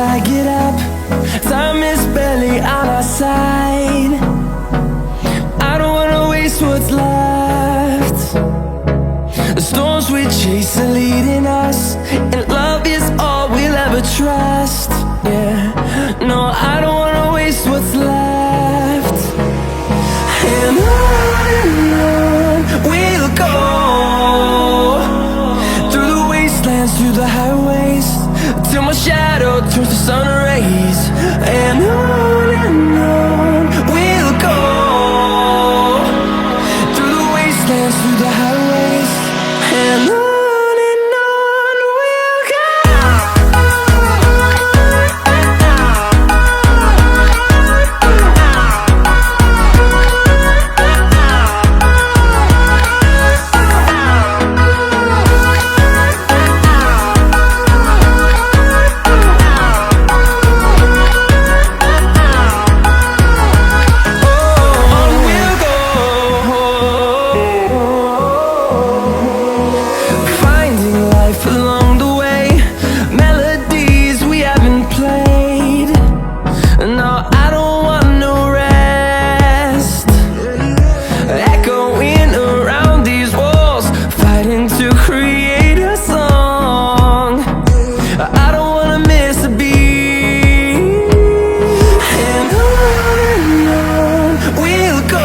I get up. Time is barely on our side. I don't wanna waste what's left. The storms we chase are leading us, and love is all we'll ever trust. Yeah, no, I don't wanna waste what's left. And on we'll go, through the wastelands, through the highways, till my shadow turns to sun rays. And on we'll go, through the wastelands, through the highways, and on we'll go.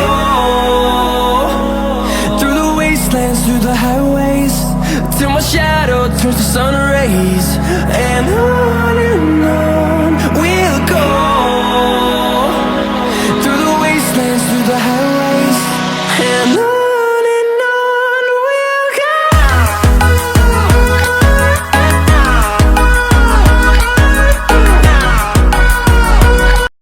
Through the highways, till my shadow turns to sun rays. And on